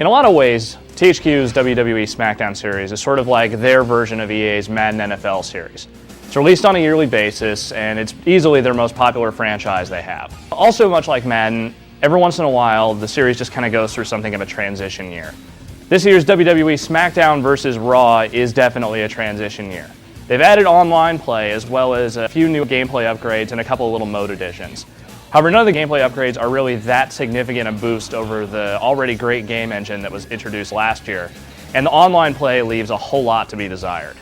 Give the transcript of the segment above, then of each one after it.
In a lot of ways, THQ's WWE SmackDown series is sort of like their version of EA's Madden NFL series. It's released on a yearly basis, and it's easily their most popular franchise they have. Also, much like Madden, every once in a while, the series just kind of goes through something of a transition year. This year's WWE SmackDown vs. Raw is definitely a transition year. They've added online play as well as a few new gameplay upgrades and a couple of little mode additions. However, none of the gameplay upgrades are really that significant a boost over the already great game engine that was introduced last year, and the online play leaves a whole lot to be desired.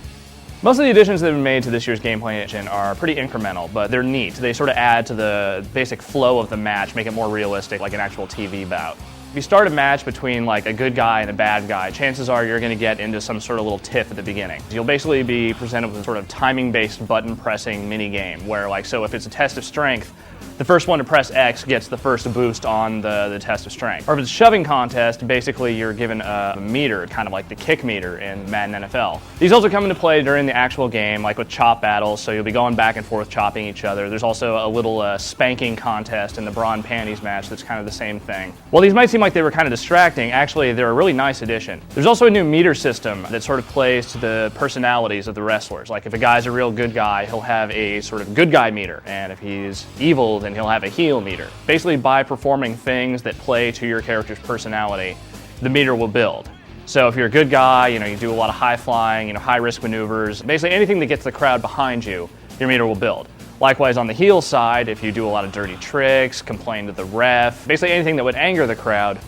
Most of the additions that have been made to this year's gameplay engine are pretty incremental, but they're neat. They sort of add to the basic flow of the match, make it more realistic, like an actual TV bout. If you start a match between like a good guy and a bad guy, chances are you're going to get into some sort of little tiff at the beginning. You'll basically be presented with a sort of timing-based button-pressing mini-game where, like, so if it's a test of strength, the first one to press X gets the first boost on the test of strength. Or if it's a shoving contest, basically you're given a meter, kind of like the kick meter in Madden NFL. These also come into play during the actual game, like with chop battles, so you'll be going back and forth chopping each other. There's also a little spanking contest in the bra and panties match that's kind of the same thing. While these might seem like they were kind of distracting, actually they're a really nice addition. There's also a new meter system that sort of plays to the personalities of the wrestlers. Like if a guy's a real good guy, he'll have a sort of good guy meter, and if he's evil, then he'll have a heel meter. Basically, by performing things that play to your character's personality, the meter will build. So if you're a good guy, you do a lot of high flying, high risk maneuvers, basically anything that gets the crowd behind you, your meter will build. Likewise, on the heel side, if you do a lot of dirty tricks, complain to the ref, basically anything that would anger the crowd,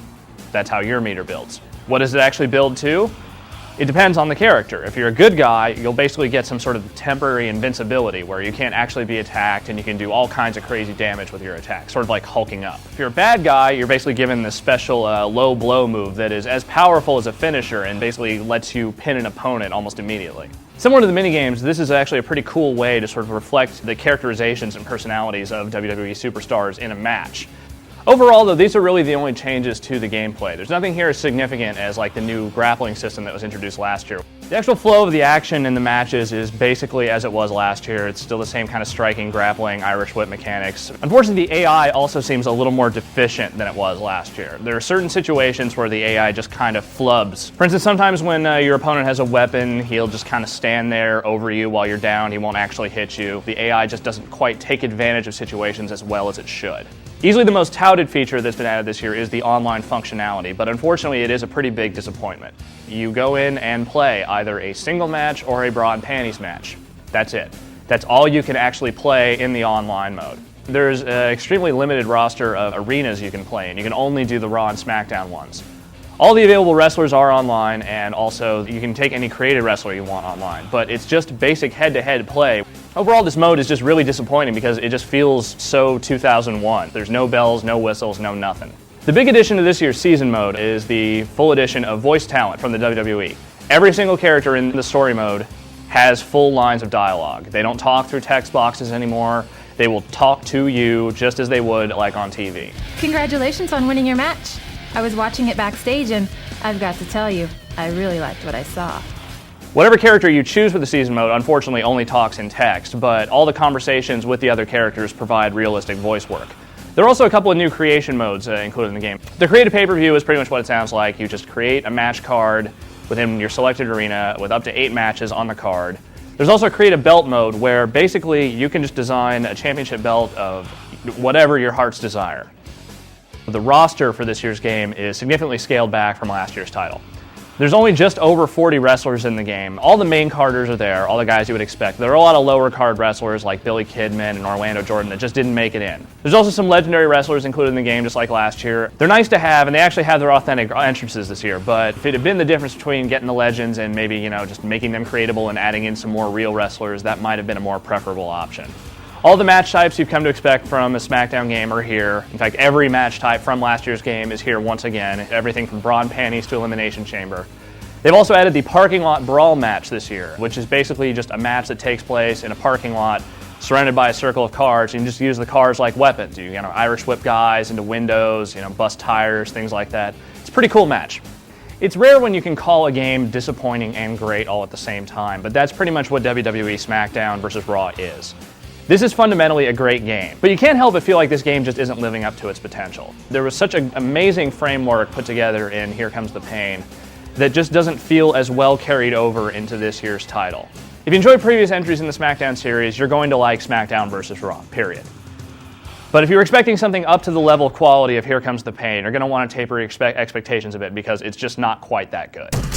that's how your meter builds. What does it actually build to? It depends on the character. If you're a good guy, you'll basically get some sort of temporary invincibility where you can't actually be attacked and you can do all kinds of crazy damage with your attack, sort of like hulking up. If you're a bad guy, you're basically given this special low blow move that is as powerful as a finisher and basically lets you pin an opponent almost immediately. Similar to the minigames, this is actually a pretty cool way to sort of reflect the characterizations and personalities of WWE superstars in a match. Overall, though, these are really the only changes to the gameplay. There's nothing here as significant as like the new grappling system that was introduced last year. The actual flow of the action in the matches is basically as it was last year. It's still the same kind of striking, grappling, Irish whip mechanics. Unfortunately, the AI also seems a little more deficient than it was last year. There are certain situations where the AI just kind of flubs. For instance, sometimes when your opponent has a weapon, he'll just kind of stand there over you while you're down. He won't actually hit you. The AI just doesn't quite take advantage of situations as well as it should. Easily the most touted feature that's been added this year is the online functionality, but unfortunately it is a pretty big disappointment. You go in and play either a single match or a bra and panties match. That's it. That's all you can actually play in the online mode. There's an extremely limited roster of arenas you can play in. You can only do the Raw and SmackDown ones. All the available wrestlers are online, and also you can take any created wrestler you want online, but it's just basic head-to-head play. Overall, this mode is just really disappointing because it just feels so 2001. There's no bells, no whistles, no nothing. The big addition to this year's season mode is the full addition of voice talent from the WWE. Every single character in the story mode has full lines of dialogue. They don't talk through text boxes anymore. They will talk to you just as they would like on TV. Congratulations on winning your match. I was watching it backstage and I've got to tell you, I really liked what I saw. Whatever character you choose for the season mode unfortunately only talks in text, but all the conversations with the other characters provide realistic voice work. There are also a couple of new creation modes included in the game. The creative pay-per-view is pretty much what it sounds like. You just create a match card within your selected arena with up to 8 matches on the card. There's also a create a belt mode where basically you can just design a championship belt of whatever your heart's desire. The roster for this year's game is significantly scaled back from last year's title. There's only just over 40 wrestlers in the game. All the main carders are there, all the guys you would expect. There are a lot of lower card wrestlers like Billy Kidman and Orlando Jordan that just didn't make it in. There's also some legendary wrestlers included in the game just like last year. They're nice to have, and they actually have their authentic entrances this year, but if it had been the difference between getting the legends and maybe, just making them creatable and adding in some more real wrestlers, that might have been a more preferable option. All the match types you've come to expect from a SmackDown game are here. In fact, every match type from last year's game is here once again. Everything from bra and panties to Elimination Chamber. They've also added the parking lot brawl match this year, which is basically just a match that takes place in a parking lot surrounded by a circle of cars. You can just use the cars like weapons. You Irish whip guys into windows, bust tires, things like that. It's a pretty cool match. It's rare when you can call a game disappointing and great all at the same time, but that's pretty much what WWE SmackDown vs. Raw is. This is fundamentally a great game, but you can't help but feel like this game just isn't living up to its potential. There was such an amazing framework put together in Here Comes the Pain that just doesn't feel as well carried over into this year's title. If you enjoyed previous entries in the SmackDown series, you're going to like SmackDown vs. Raw, period. But if you're expecting something up to the level quality of Here Comes the Pain, you're going to want to taper your expectations a bit because it's just not quite that good.